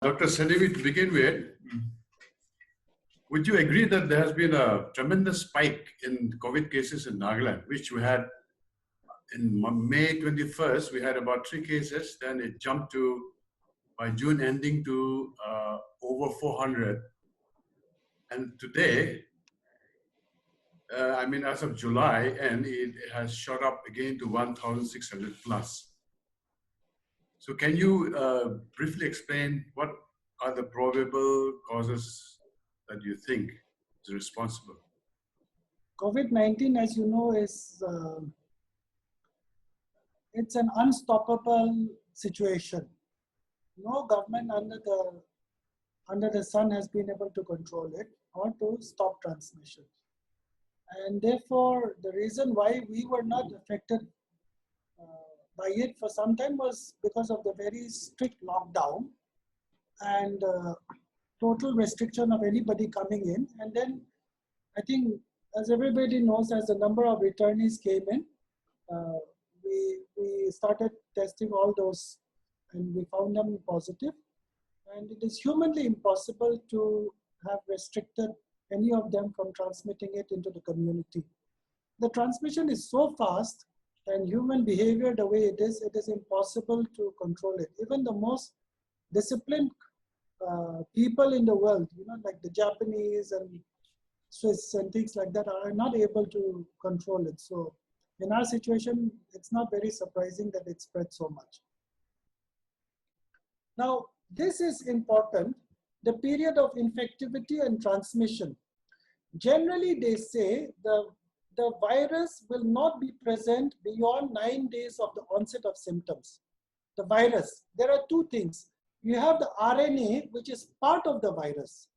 Dr. Senevi, to begin with, would you agree that there has been a tremendous spike in COVID cases in Nagaland, which we had in May 21st, we had about 3 cases, then it jumped to, by June ending, to over 400. And today, as of July, and it has shot up again to 1,600 plus. So can you briefly explain what are the probable causes that you think is responsible? COVID-19, as you know, is it's an unstoppable situation. No government under the sun has been able to control it or to stop transmission. And therefore, the reason why we were not affected by it for some time was because of the very strict lockdown and total restriction of anybody coming in. And then I think, as everybody knows, as the number of returnees came in, we started testing all those and we found them positive. And it is humanly impossible to have restricted any of them from transmitting it into the community. The transmission is so fast and human behavior the way it is impossible to control it. Even the most disciplined people in the world, like the Japanese and Swiss and things like that, are not able to control it. So in our situation, it's not very surprising that it spread so much. Now, this is important, the period of infectivity and transmission. Generally, they say the virus will not be present beyond 9 days of the onset of symptoms. The virus, there are two things. You have the RNA, which is part of the virus,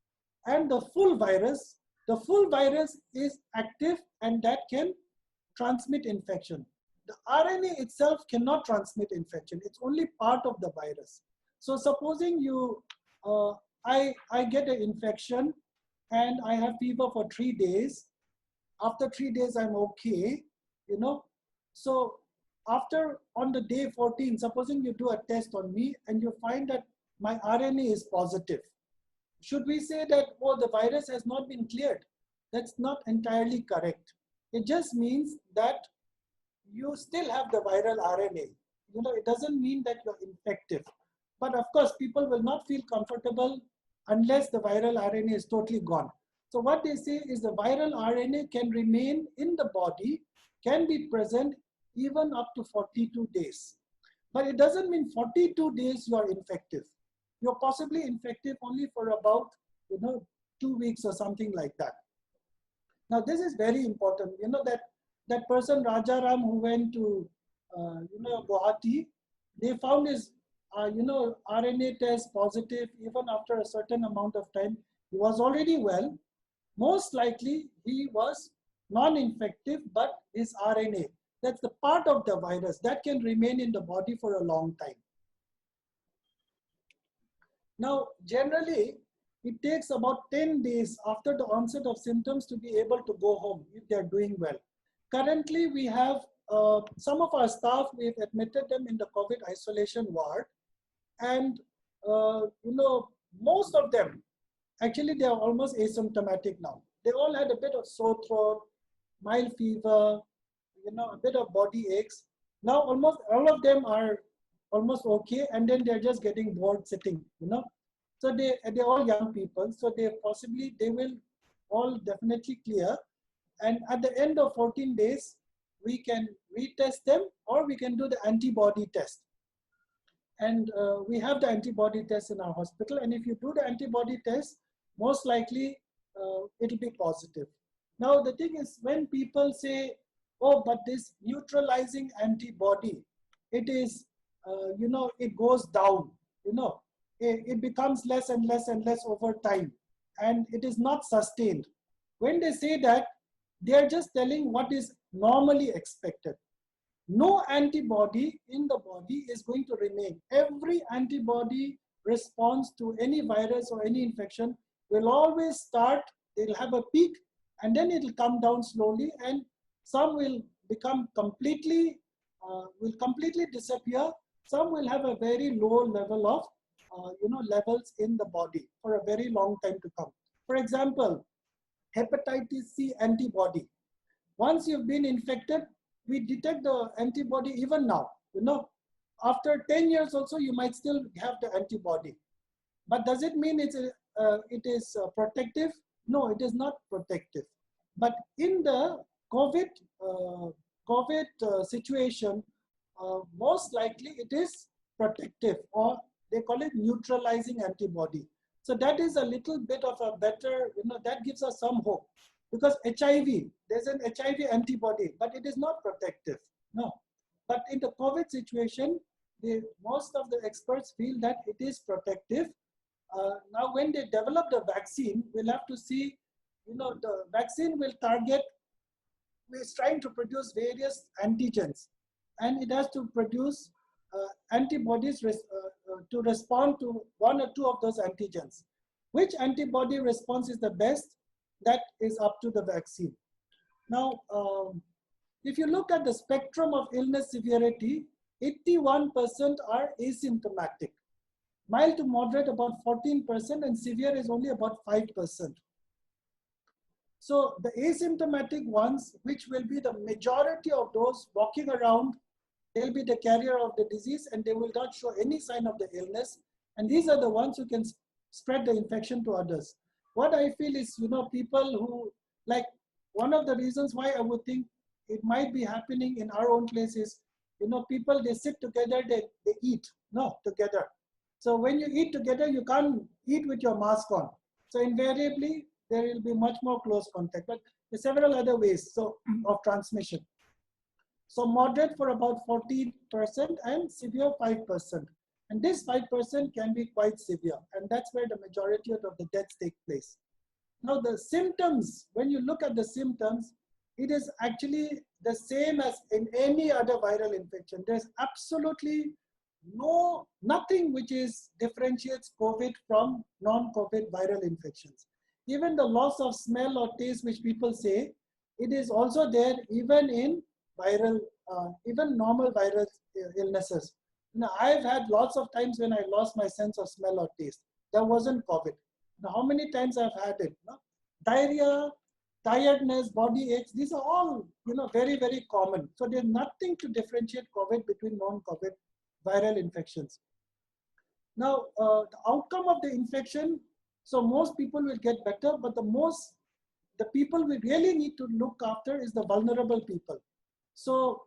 and the full virus. The full virus is active and that can transmit infection. The RNA itself cannot transmit infection. It's only part of the virus. So supposing I get an infection and I have fever for 3 days. After 3 days, I'm okay, So on the day 14, supposing you do a test on me and you find that my RNA is positive. Should we say that, oh, the virus has not been cleared? That's not entirely correct. It just means that you still have the viral RNA. It doesn't mean that you're infective. But of course, people will not feel comfortable unless the viral RNA is totally gone. So what they say is the viral RNA can remain in the body, can be present even up to 42 days. But it doesn't mean 42 days you are infective. You're possibly infective only for about 2 weeks or something like that. Now this is very important. That person Rajaram who went to Guwahati, they found his RNA test positive even after a certain amount of time. He was already well. Most likely he was non-infective, but his RNA, that's the part of the virus that can remain in the body for a long time. Now, generally, it takes about 10 days after the onset of symptoms to be able to go home if they're doing well. Currently, we have some of our staff, we've admitted them in the COVID isolation ward. And, most of them, actually, they are almost asymptomatic now. They all had a bit of sore throat, mild fever, a bit of body aches. Now, almost all of them are almost okay, and then they're just getting bored sitting, So they're all young people, so they will all definitely clear. And at the end of 14 days, we can retest them or we can do the antibody test. And we have the antibody test in our hospital. And if you do the antibody test, most likely it'll be positive. Now, the thing is, when people say, oh, but this neutralizing antibody, it is, it goes down, it becomes less and less and less over time, and it is not sustained. When they say that, they are just telling what is normally expected. No antibody in the body is going to remain. Every antibody response to any virus or any infection will always start, they'll have a peak, and then it'll come down slowly, and some will become completely disappear. Some will have a very low level of levels in the body for a very long time to come. For example, hepatitis C antibody. Once you've been infected, we detect the antibody even now. After 10 years also, you might still have the antibody. But does it mean it is protective? No, it is not protective. But in the COVID situation, most likely it is protective, or they call it neutralizing antibody. So that is a little bit of a better, that gives us some hope. Because HIV, there's an HIV antibody, but it is not protective. No. But in the COVID situation, most of the experts feel that it is protective. Now, when they develop the vaccine, we'll have to see, the vaccine will target, it's trying to produce various antigens, and it has to produce antibodies to respond to one or two of those antigens. Which antibody response is the best? That is up to the vaccine. Now, if you look at the spectrum of illness severity, 81% are asymptomatic. Mild to moderate about 14%, and severe is only about 5%. So the asymptomatic ones, which will be the majority of those walking around, they'll be the carrier of the disease and they will not show any sign of the illness. And these are the ones who can spread the infection to others. What I feel is, people who, like, one of the reasons why I would think it might be happening in our own place is, people, they sit together, they eat, together. So when you eat together, you can't eat with your mask on. So invariably, there will be much more close contact, but there's several other ways of transmission. So moderate for about 14% and severe 5%. And this 5% can be quite severe, and that's where the majority of the deaths take place. Now the symptoms, when you look at the symptoms, it is actually the same as in any other viral infection. There's absolutely nothing which differentiates COVID from non-COVID viral infections. Even the loss of smell or taste, which people say, it is also there even in even normal viral illnesses. I've had lots of times when I lost my sense of smell or taste. That wasn't COVID. Now, how many times I've had it? Diarrhea, tiredness, body aches, these are all, very, very common. So there's nothing to differentiate COVID between non-COVID viral infections. Now, the outcome of the infection, so most people will get better, but the people we really need to look after is the vulnerable people. So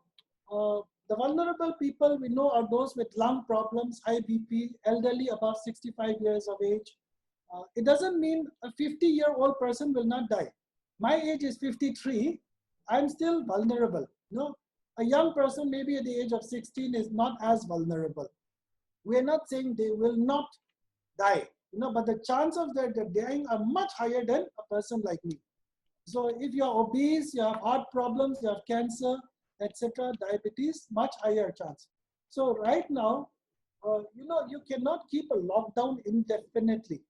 the vulnerable people we know are those with lung problems, high BP, elderly above 65 years of age. It doesn't mean a 50-year-old person will not die. My age is 53, I'm still vulnerable. A young person maybe at the age of 16 is not as vulnerable. We're not saying they will not die, but the chance of their dying are much higher than a person like me. So if you're obese, you have heart problems, you have cancer, etc., diabetes, much higher chance. So right now, you cannot keep a lockdown indefinitely.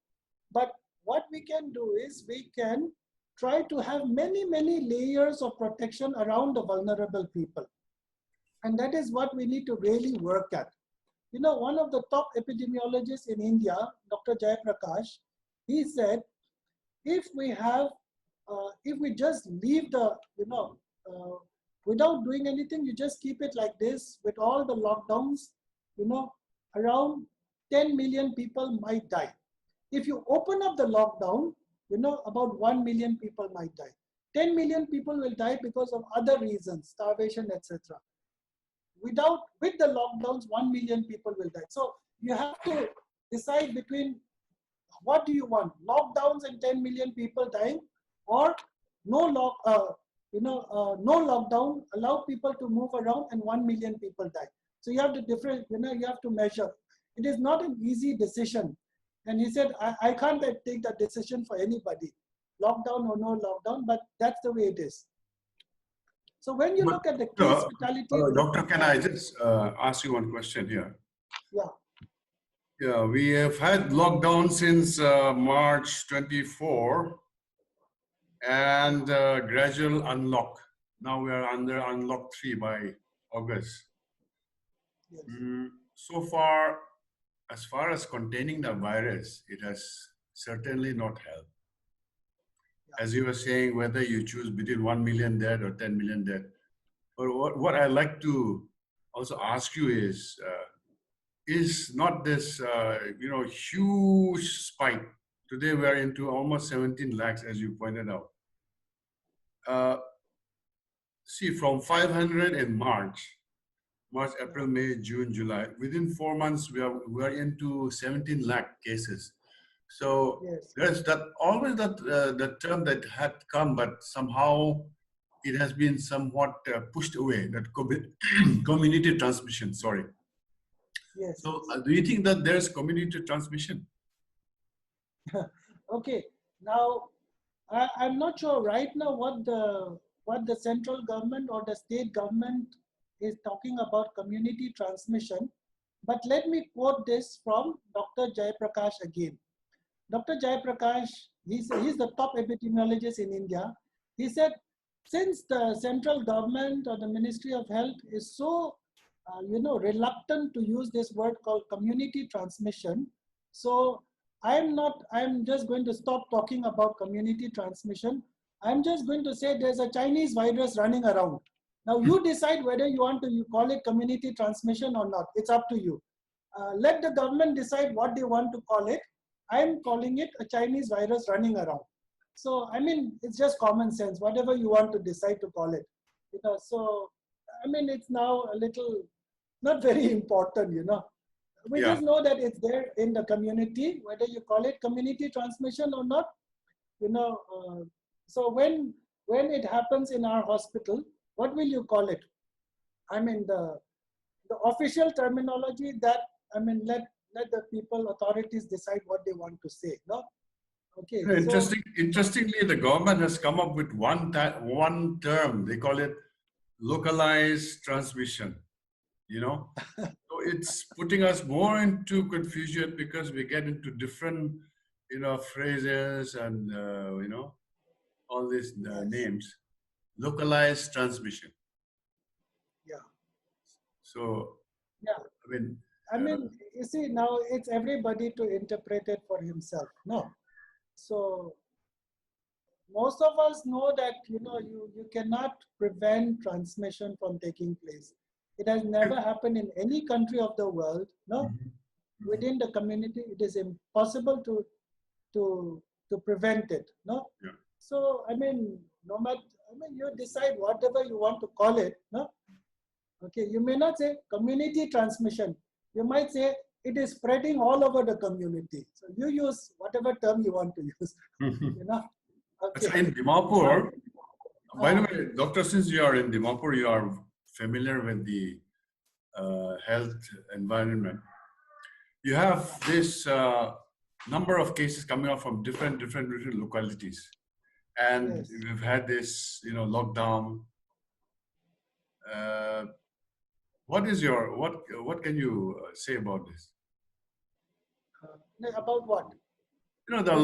But what we can do is we can try to have many, many layers of protection around the vulnerable people. And that is what we need to really work at. One of the top epidemiologists in India, Dr. Jayaprakash, he said, if we just leave without doing anything, you just keep it like this with all the lockdowns, around 10 million people might die. If you open up the lockdown, about 1 million people might die. 10 million people will die because of other reasons, starvation, etc. With the lockdowns, 1 million people will die. So you have to decide between what do you want, lockdowns and 10 million people dying, or no lockdown, allow people to move around and 1 million people die. So you have to you have to measure. It is not an easy decision. And he said, I can't take that decision for anybody, lockdown or no lockdown, but that's the way it is. So when you look at the case fatality... Doctor, can I just ask you one question here? Yeah. Yeah, we have had lockdown since March 24 and gradual unlock. Now we are under unlock 3 by August. Yes. So far, as far as containing the virus, it has certainly not helped. As you were saying, whether you choose between 1 million dead or 10 million dead, or what I'd like to also ask you is not this, huge spike. Today we're into almost 17 lakhs, as you pointed out. See, from 500 in March, April, May, June, July. Within 4 months, we are into 17 lakh cases. So Yes. there's always that term that had come, but somehow it has been somewhat pushed away. That community transmission. Sorry. Yes. So do you think that there's community transmission? Okay. Now, I'm not sure right now what the central government or the state government is talking about community transmission. But let me quote this from Dr. Jayaprakash again. Dr. Jayaprakash, he's the top epidemiologist in India. He said, since the central government or the Ministry of Health is so, reluctant to use this word called community transmission, so I'm just going to stop talking about community transmission. I'm just going to say there's a Chinese virus running around. Now you decide whether you want to call it community transmission or not. It's up to you. Let the government decide what they want to call it. I'm calling it a Chinese virus running around. So, I mean, it's just common sense, whatever you want to decide to call it. So, I mean, it's now a little, not very important, We just know that it's there in the community, whether you call it community transmission or not, So when it happens in our hospital, what will you call it? I mean, the official terminology that, let the people, authorities decide what they want to say, no? Okay. Interestingly, the government has come up with one term. They call it localized transmission. So it's putting us more into confusion because we get into different, phrases and all these names. Localized transmission. Yeah. So yeah. I mean, you see, now it's everybody to interpret it for himself. No. So most of us know that, you cannot prevent transmission from taking place. It has never happened in any country of the world. No. Mm-hmm. Within the community, it is impossible to prevent it. No. Yeah. So, you decide whatever you want to call it. No. Okay. You may not say community transmission. You might say it is spreading all over the community. So you use whatever term you want to use. Okay. So in Dimapur, by the way, doctor, since you are in Dimapur, you are familiar with the health environment. You have this number of cases coming out from different localities, and yes, we've had this, lockdown. What can you say about this? About what? There are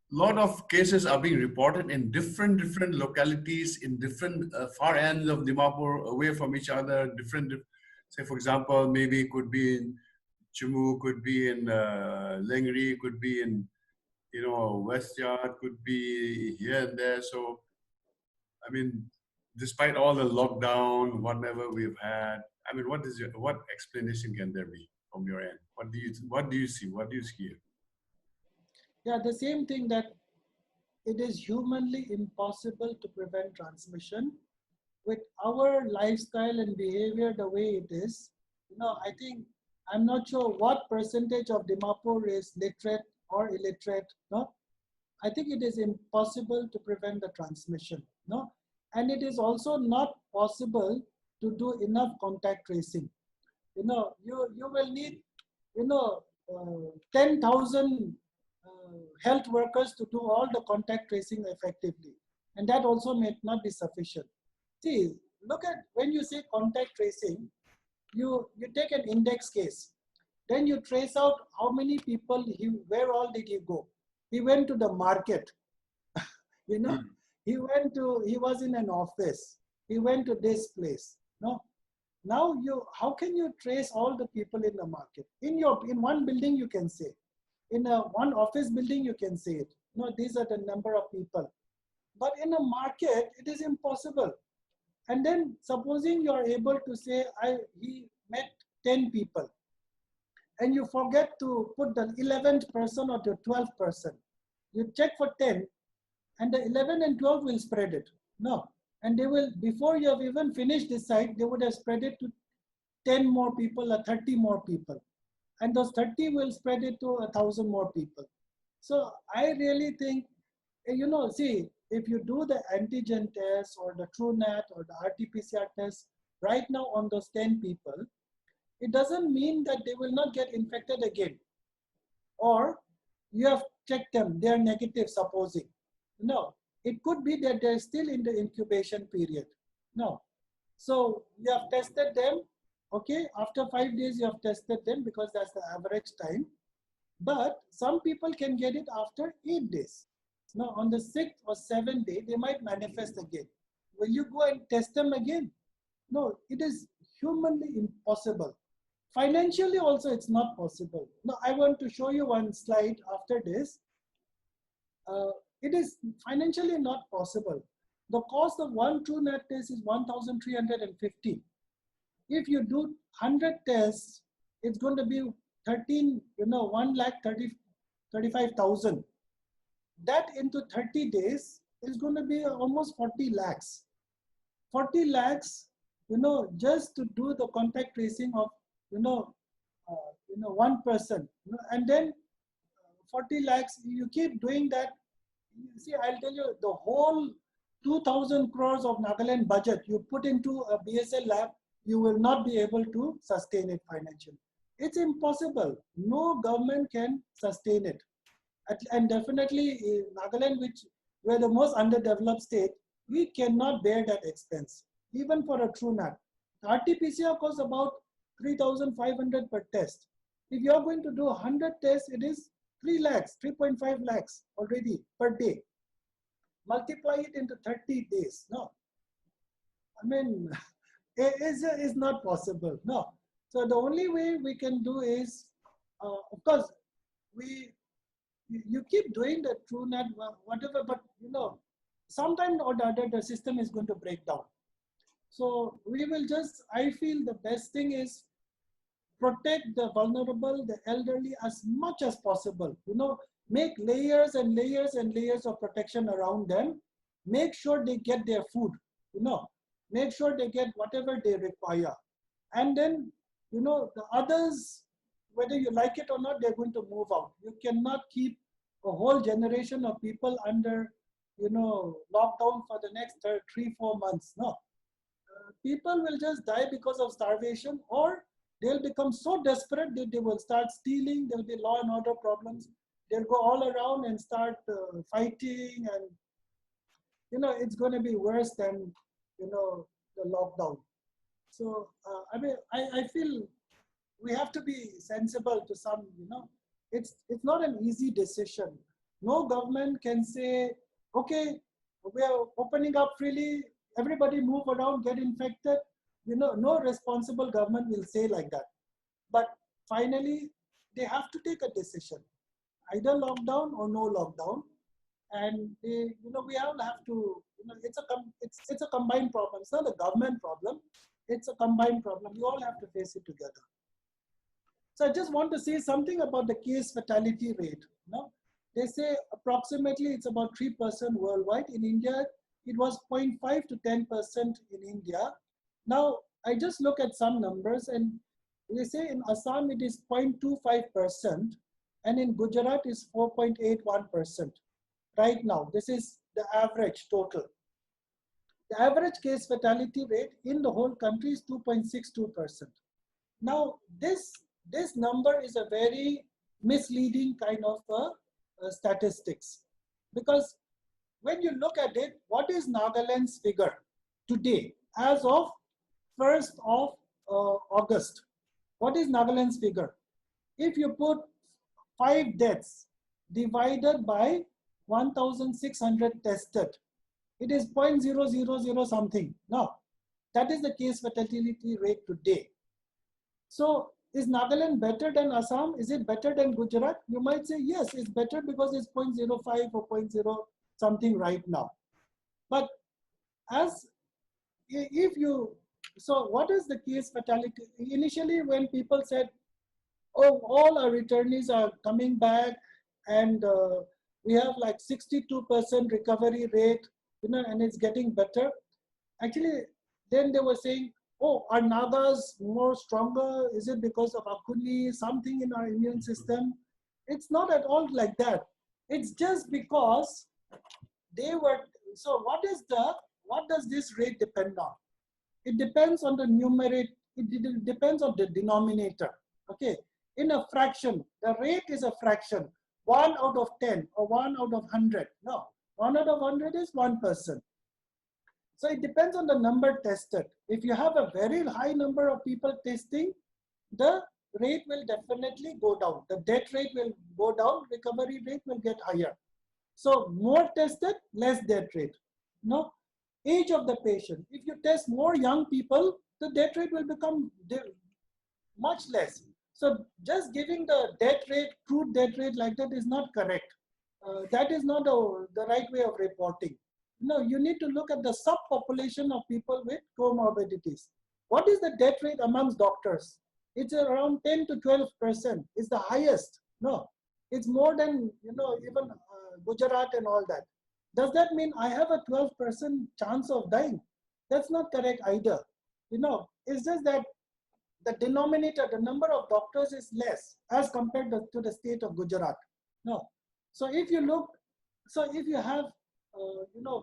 lot of cases are being reported in different localities in different far ends of Dimapur, away from each other. Different, say for example, maybe it could be in Chimu, could be in Lengri, could be in West Yard, could be here and there. So, I mean, despite all the lockdown, whatever we've had, I mean, what explanation can there be from your end? What do you see? What do you hear? Yeah, the same thing, that it is humanly impossible to prevent transmission. With our lifestyle and behavior the way it is, I think, I'm not sure what percentage of Dimapur is literate or illiterate. No, I think it is impossible to prevent the transmission. No, and it is also not possible to do enough contact tracing. You will need 10,000 health workers to do all the contact tracing effectively, and that also may not be sufficient. See, look at, when you say contact tracing, you take an index case, then you trace out how many people where all did he go. He went to the market, he was in an office, he went to this place. No, Now how can you trace all the people in the market? In one building you can say, in one office building you can say it. No, these are the number of people. But in a market, it is impossible. And then supposing you are able to say, he met 10 people, and you forget to put the 11th person or the 12th person. You check for 10, and the 11 and 12 will spread it. No. And they will, before you have even finished this site, they would have spread it to 10 more people or 30 more people. And those 30 will spread it to 1,000 more people. So I really think, see, if you do the antigen test or the TrueNat or the RT-PCR test right now on those 10 people, it doesn't mean that they will not get infected again. Or you have checked them, they are negative, supposing. No, it could be that they're still in the incubation period. No. So you have tested them, okay, after 5 days you have tested them because that's the average time. But some people can get it after 8 days. Now on the 6th or 7th day, they might manifest again. Will you go and test them again? No, it is humanly impossible. Financially also, it's not possible. Now, I want to show you one slide after this. It is financially not possible. The cost of one TrueNat test is 1,350. If you do 100 tests, it's going to be 1,35,000. That into 30 days is going to be almost 40 lakhs. 40 lakhs, just to do the contact tracing of, one person. And then 40 lakhs, you keep doing that. You see, I'll tell you, the whole 2,000 crores of Nagaland budget you put into a BSL lab, you will not be able to sustain it financially. It's impossible. No government can sustain it. And definitely Nagaland, which we're the most underdeveloped state, we cannot bear that expense, even for a TrueNat. RT-PCR costs about 3,500 per test. If you're going to do 100 tests, it is 3 lakhs, 3.5 lakhs already per day. Multiply it into 30 days. No, I mean, it's not possible. No. So the only way we can do is, of course, you keep doing the TrueNat, whatever, but sometime or the other, the system is going to break down. So we will just, I feel the best thing is protect the vulnerable, the elderly as much as possible. Make layers and layers and layers of protection around them. Make sure they get their food, make sure they get whatever they require. And then, the others, whether you like it or not, they're going to move out. You cannot keep a whole generation of people under, lockdown for the next 3-4 months. No. People will just die because of starvation, or they'll become so desperate that they will start stealing. There'll be law and order problems. They'll go all around and start fighting, and it's going to be worse than the lockdown. So I mean, I feel we have to be sensible to some. It's not an easy decision. No government can say, okay, we are opening up freely, everybody move around, get infected. No responsible government will say like that. But finally, they have to take a decision, either lockdown or no lockdown. And we all have to, it's a combined problem. It's not a government problem. It's a combined problem. We all have to face it together. So I just want to say something about the case fatality rate. They say approximately it's about 3% worldwide. In India, it was 0.5 to 10% in India. Now, I just look at some numbers, and they say in Assam it is 0.25%, and in Gujarat is 4.81%. Right now, this is the average total. The average case fatality rate in the whole country is 2.62%. Now, this number is a very misleading kind of statistics, because when you look at it, what is Nagaland's figure today as of 1st of August? What is Nagaland's figure? If you put 5 deaths divided by 1,600 tested, it is 0.000 something. Now, That is the case fatality rate today. So is Nagaland better than Assam? Is it better than Gujarat? You might say, yes, it's better because it's 0.05 or zero point 0 something right now. But as if you, so what is the case fatality? Initially, when people said, oh, all our returnees are coming back and we have like 62% recovery rate, and it's getting better. Actually, then they were saying, oh, are Nagas more stronger? Is it because of Akuli, something in our immune system? It's not at all like that. It's just because they were, so what does this rate depend on? It depends on the numerator, it depends on the denominator, okay? In a fraction, the rate is a fraction, 1 out of 10 or 1 out of 100. No, 1 out of 100 is 1%. So it depends on the number tested. If you have a very high number of people testing, the rate will definitely go down. The death rate will go down, recovery rate will get higher. So more tested, less death rate. No, age of the patient. If you test more young people, the death rate will become much less. So just giving the death rate, crude death rate like that is not correct. That is not the right way of reporting. No, you need to look at the subpopulation of people with comorbidities. What is the death rate amongst doctors? It's around 10 to 12%. It's the highest. No, it's more than, even Gujarat and all that. Does that mean I have a 12% chance of dying? That's not correct either. It's just that the denominator, the number of doctors is less as compared to the state of Gujarat. No. So if you look, if you have,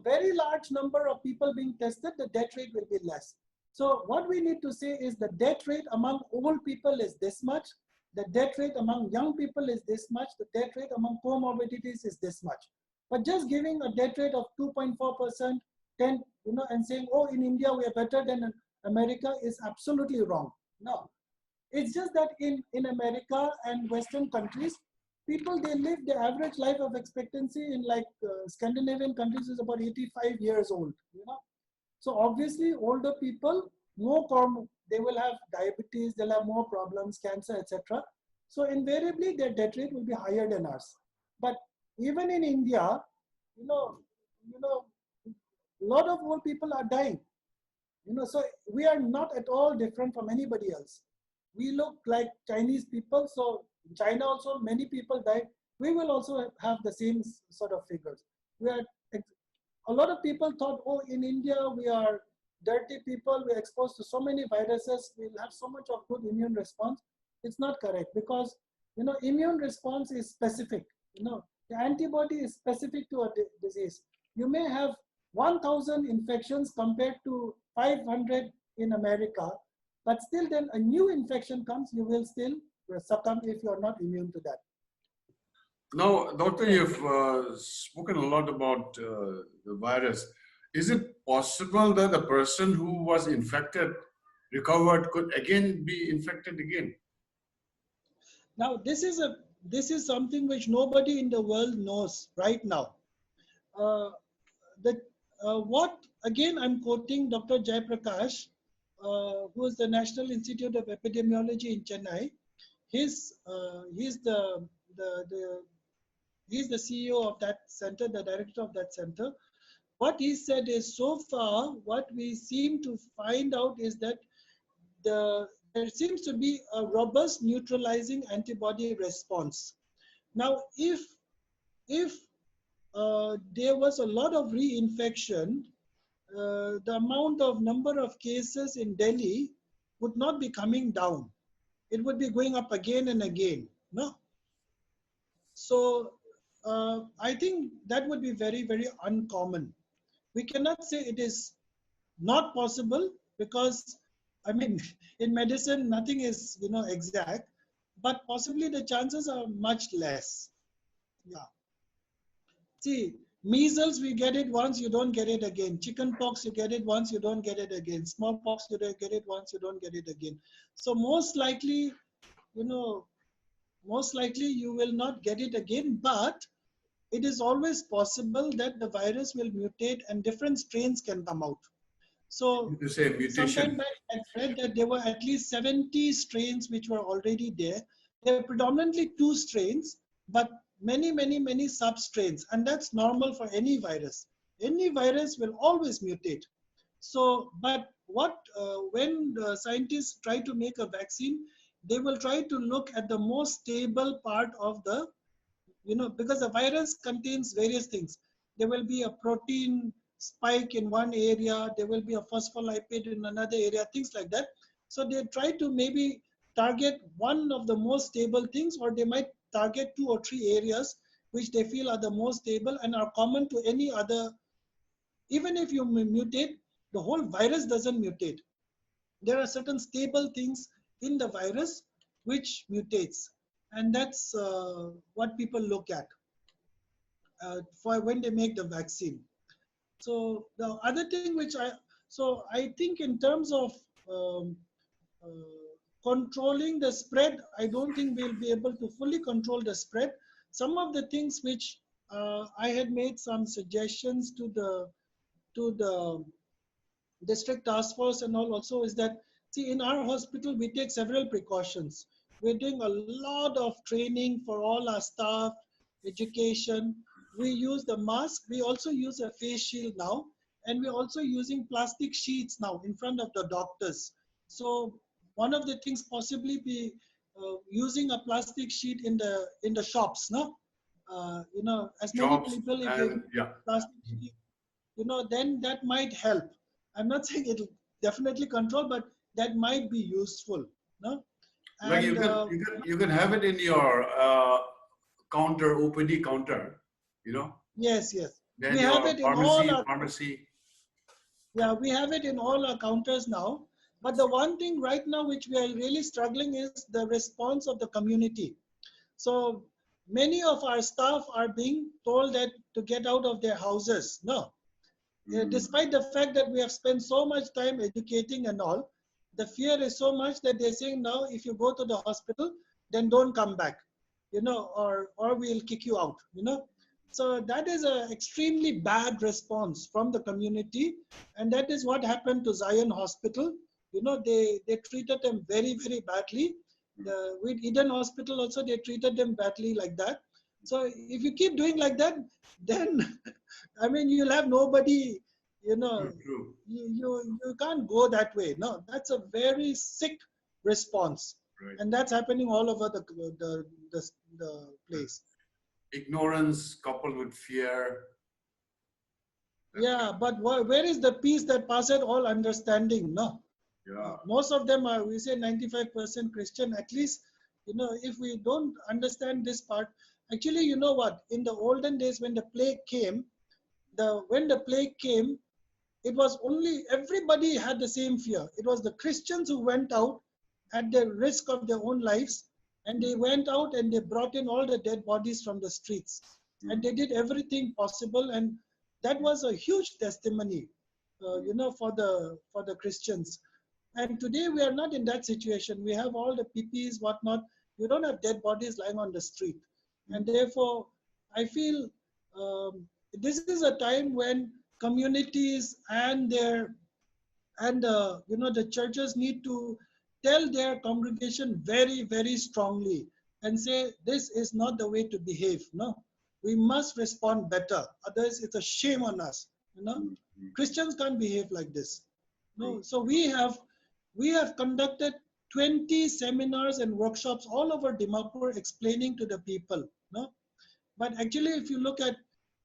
very large number of people being tested, the death rate will be less. So what we need to say is the death rate among old people is this much, the death rate among young people is this much, the death rate among comorbidities is this much. But just giving a death rate of 2.4%, 10, and saying, oh, in India we are better than America is absolutely wrong. No, it's just that in America and Western countries, people, they live, the average life of expectancy in like Scandinavian countries is about 85 years old, So obviously older people, they will have diabetes, they'll have more problems, cancer, etc. So invariably their death rate will be higher than ours. But even in India, a lot of old people are dying. So we are not at all different from anybody else. We look like Chinese people, so in China also many people died. We will also have the same sort of figures. A lot of people thought, oh, in India we are dirty people, we're exposed to so many viruses, we'll have so much of good immune response. It's not correct because, immune response is specific. The antibody is specific to a disease. You may have 1,000 infections compared to 500 in America, but still then a new infection comes, you will still succumb if you are not immune to that. Now, Doctor, you've spoken a lot about the virus. Is it possible that the person who was infected, recovered, could again be infected again? Now, this is something which nobody in the world knows right now. Again, I'm quoting Dr. Jaiprakash, who is the National Institute of Epidemiology in Chennai. He's the CEO of that center, the director of that center. What he said is, so far, what we seem to find out is that there seems to be a robust neutralizing antibody response. Now, if there was a lot of reinfection, the amount of number of cases in Delhi would not be coming down. It would be going up again and again. No. So I think that would be very, very uncommon. We cannot say it is not possible because, I mean, in medicine, nothing is, exact, but possibly the chances are much less. Yeah. See, measles, we get it once, you don't get it again. Chicken pox, you get it once, you don't get it again. Smallpox, you don't get it once, you don't get it again. So most likely, you will not get it again, but it is always possible that the virus will mutate and different strains can come out. So To say sometime mutation. back I read that there were at least 70 strains which were already there. There are predominantly two strains, but many sub-strains, and that's normal for any virus. Any virus will always mutate. So, but when the scientists try to make a vaccine, they will try to look at the most stable part of the, because the virus contains various things. There will be a protein spike in one area, there will be a phospholipid in another area, things like that. So they try to maybe target one of the most stable things, or they might target two or three areas which they feel are the most stable and are common to any other. Even if you mutate, the whole virus doesn't mutate. There are certain stable things in the virus which mutates, and that's what people look at for when they make the vaccine. So the other thing I think in terms of um, controlling the spread, I don't think we'll be able to fully control the spread. Some of the things which I had made some suggestions to the district task force and all also is that, see, in our hospital we take several precautions. We're doing a lot of training for all our staff, education. We use the mask, we also use a face shield now, and we're also using plastic sheets now in front of the doctors. So one of the things possibly be using a plastic sheet in the shops, no, as many Jobs people, if they and use yeah. plastic sheet, then that might help. I'm not saying it'll definitely control, but that might be useful. No? Like And you can have it in your counter, OPD counter, you know, yes, yes. then We have your it in all our, pharmacy. yeah, we have it in all our counters now. But the one thing right now which we are really struggling is the response of the community. So many of our staff are being told that to get out of their houses. No, despite the fact that we have spent so much time educating and all, the fear is so much that they're saying now if you go to the hospital, then don't come back, or we'll kick you out. So that is an extremely bad response from the community, and that is what happened to Zion Hospital. They treated them very badly. With Eden Hospital also they treated them badly like that. So if you keep doing like that, then I mean, you'll have nobody, you know, True. you can't go that way. No, that's a very sick response. Right. And that's happening all over the place. Ignorance coupled with fear. Yeah, but where is the peace that passeth all understanding? No. Yeah. Most of them are, we say 95% Christian. At least, if we don't understand this part, actually, you know what? In the olden days when the plague came, when the plague came, it was only, everybody had the same fear. It was the Christians who went out at the risk of their own lives, and they went out and they brought in all the dead bodies from the streets, and they did everything possible, and that was a huge testimony, for the Christians. And today we are not in that situation. We have all the PPEs, whatnot. You don't have dead bodies lying on the street, and therefore, I feel this is a time when communities and the churches need to tell their congregation very strongly and say this is not the way to behave. No, we must respond better, otherwise it's a shame on us. Christians can't behave like this. No, so we have conducted 20 seminars and workshops all over Dimapur explaining to the people. No, but actually, if you look at,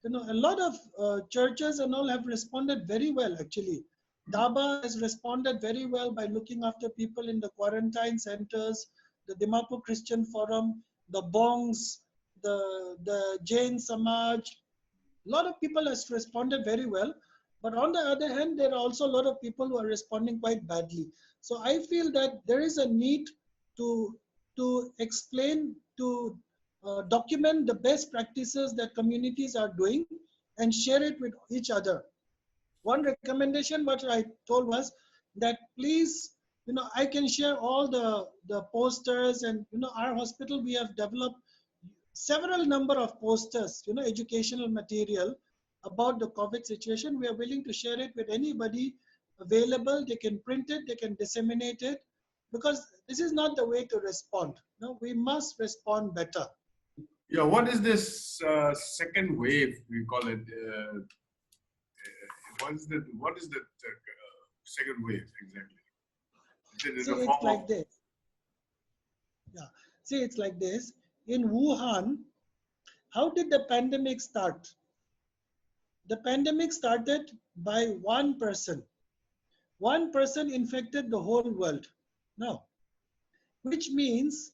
a lot of churches and all have responded very well, actually. Daba has responded very well by looking after people in the quarantine centers, the Dimapur Christian Forum, the Bongs, the Jain Samaj. A lot of people has responded very well. But on the other hand, there are also a lot of people who are responding quite badly. So I feel that there is a need to, to explain, to document the best practices that communities are doing and share it with each other. One recommendation what I told was that please, I can share all the posters, and our hospital, we have developed several number of posters, educational material about the COVID situation. We are willing to share it with anybody available, they can print it, they can disseminate it, because this is not the way to respond. No, we must respond better. Yeah, what is this second wave? We call it. What is the second wave exactly? Is it in See, the it's form like of? this. Yeah. See, it's like this. In Wuhan, how did the pandemic start? The pandemic started by one person. One person infected the whole world. Now, which means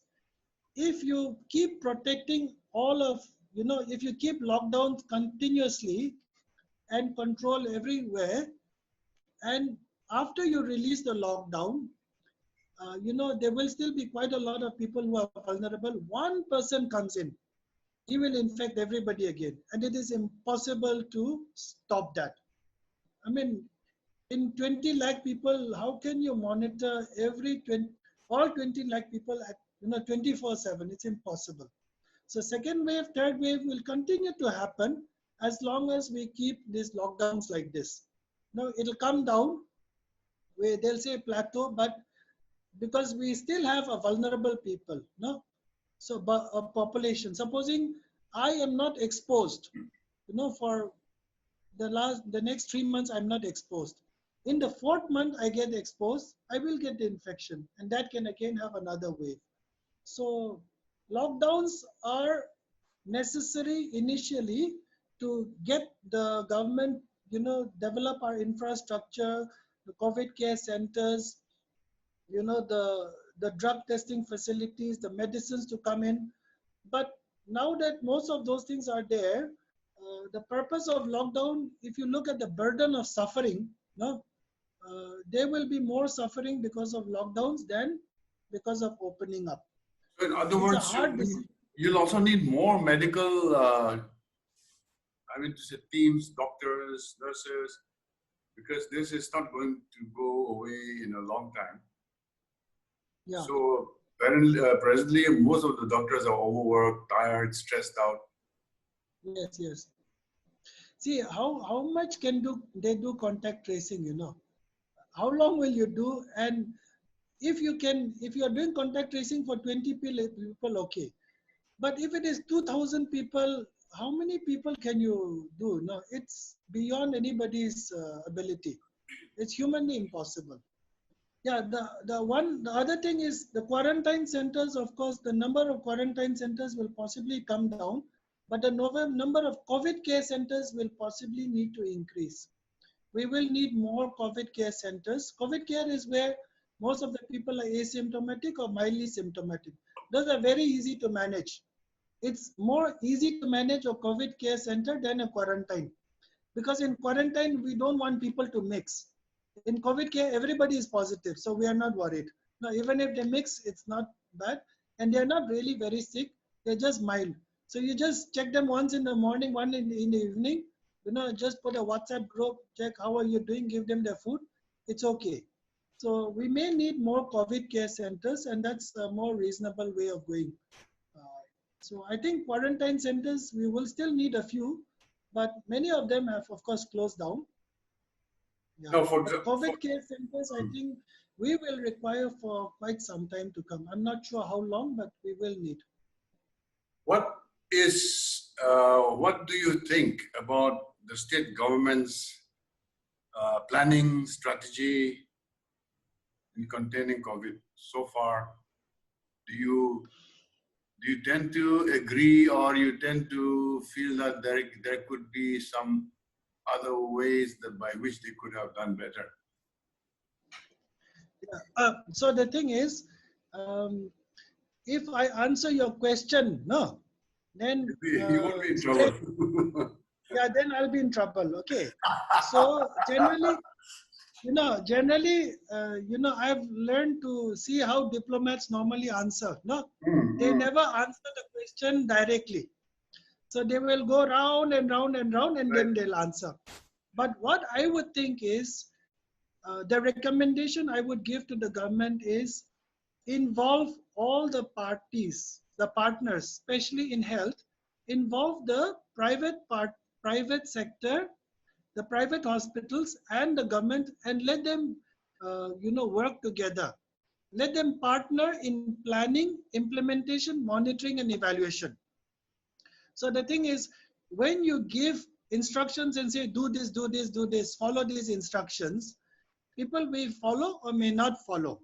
if you keep protecting all of, if you keep lockdowns continuously and control everywhere, and after you release the lockdown, there will still be quite a lot of people who are vulnerable. One person comes in, he will infect everybody again, and it is impossible to stop that. I mean, in 20 lakh people, how can you monitor all 20 lakh people at 24/7? It's impossible. So second wave, third wave will continue to happen as long as we keep these lockdowns like this. Now it'll come down, where they'll say plateau, but because we still have a vulnerable people, no? So a population, supposing I am not exposed, for the next 3 months, I'm not exposed. In the fourth month, I get exposed, I will get the infection, and that can again have another wave. So lockdowns are necessary initially to get the government, develop our infrastructure, the COVID care centers, the drug testing facilities, the medicines to come in. But now that most of those things are there, the purpose of lockdown, if you look at the burden of suffering, no, there will be more suffering because of lockdowns than because of opening up. So in other It's a words, hard decision. you'll also need more medical. I mean, to say teams, doctors, nurses, because this is not going to go away in a long time. Yeah. So presently, most of the doctors are overworked, tired, stressed out. Yes, yes. See, how much can they do contact tracing, How long will you do? And if you are doing contact tracing for 20 people, okay. But if it is 2,000 people, how many people can you do? No, it's beyond anybody's ability. It's humanly impossible. Yeah, the other thing is the quarantine centers. Of course, the number of quarantine centers will possibly come down, but the number of COVID care centers will possibly need to increase. We will need more COVID care centers. COVID care is where most of the people are asymptomatic or mildly symptomatic. Those are very easy to manage. It's more easy to manage a COVID care center than a quarantine. Because in quarantine, we don't want people to mix. In COVID care, everybody is positive, so we are not worried. Now, even if they mix, it's not bad. And they're not really very sick, they're just mild. So you just check them once in the morning, one in the evening, just put a WhatsApp group, check how are you doing, give them their food, it's okay. So we may need more COVID care centers, and that's a more reasonable way of going. So I think quarantine centers, we will still need a few, but many of them have, of course, closed down. Yeah. No, But COVID care centers, I think we will require for quite some time to come. I'm not sure how long, but we will need. What do you think about the state government's planning strategy in containing COVID so far? Do you tend to agree, or you tend to feel that there could be some other ways by which they could have done better? Yeah. So the thing is, if I answer your question, no, then You won't be in trouble. yeah, then I'll be in trouble. Okay. So generally, I've learned to see how diplomats normally answer. No, they never answer the question directly. So they will go round and round and round, and then they'll answer. But what I would think is, the recommendation I would give to the government is involve all the parties, the partners, especially in health, involve the private sector the private hospitals and the government, and let them, work together. Let them partner in planning, implementation, monitoring, and evaluation. So the thing is, when you give instructions and say, do this, do this, do this, follow these instructions, people may follow or may not follow.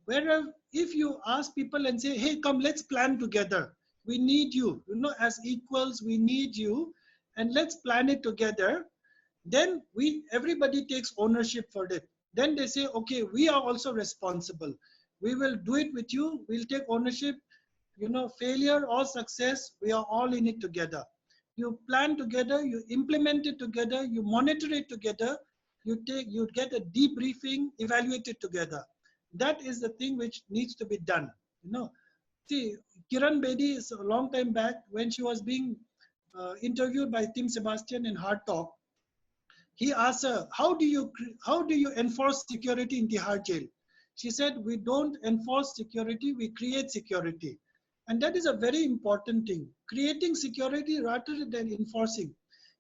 Whereas if you ask people and say, hey, come, let's plan together. We need you, as equals, we need you, and let's plan it together. Then everybody takes ownership for it. Then they say, okay, we are also responsible. We will do it with you. We'll take ownership. Failure or success, we are all in it together. You plan together, you implement it together, you monitor it together, you get a debriefing, evaluate it together. That is the thing which needs to be done. See, Kiran Bedi is a long time back when she was being interviewed by Tim Sebastian in Hard Talk. He asked her, how do you enforce security in Tihar jail? She said, we don't enforce security, we create security. And that is a very important thing, creating security rather than enforcing.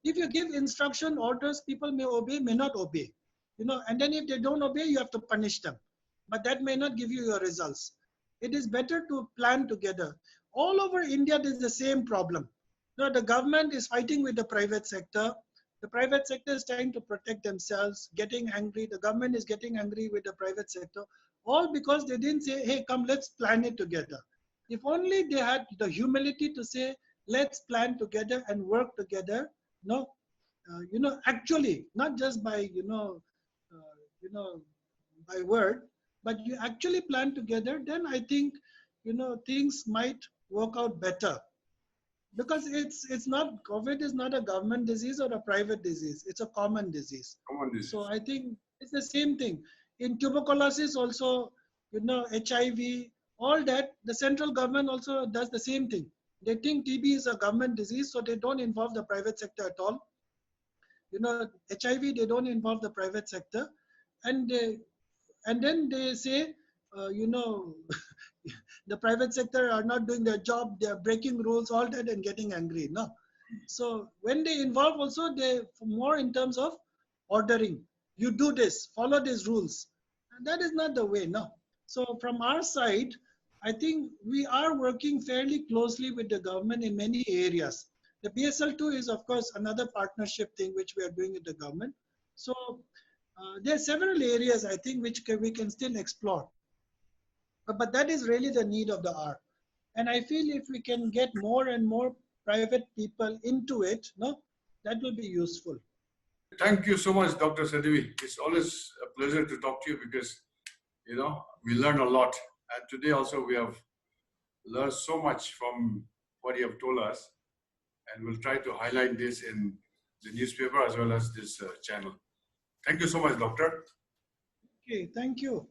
If you give instruction, orders, people may obey, may not obey. And then if they don't obey, you have to punish them. But that may not give you your results. It is better to plan together. All over India, there's the same problem. The government is fighting with the private sector. The private sector is trying to protect themselves, getting angry. The government is getting angry with the private sector, all because they didn't say, hey, come, let's plan it together. If only they had the humility to say, let's plan together and work together, actually, not just by, by word, but you actually plan together, then I think, things might work out better. Because it's not, COVID is not a government disease or a private disease. It's a common disease. So I think it's the same thing. In tuberculosis also, HIV, all that, the central government also does the same thing. They think TB is a government disease, so they don't involve the private sector at all. HIV, they don't involve the private sector. And then they say, the private sector are not doing their job, they are breaking rules, all that, and getting angry. No. So when they involve also, they more in terms of ordering. You do this, follow these rules. And that is not the way, no. So from our side, I think we are working fairly closely with the government in many areas. The BSL2 is, of course, another partnership thing which we are doing with the government. So there are several areas, I think, which we can still explore. But that is really the need of the hour. And I feel if we can get more and more private people into it, that will be useful. Thank you so much, Dr. Sadhvi. It's always a pleasure to talk to you because, we learn a lot. And today also we have learned so much from what you have told us. And we'll try to highlight this in the newspaper as well as this channel. Thank you so much, Doctor. Okay, thank you.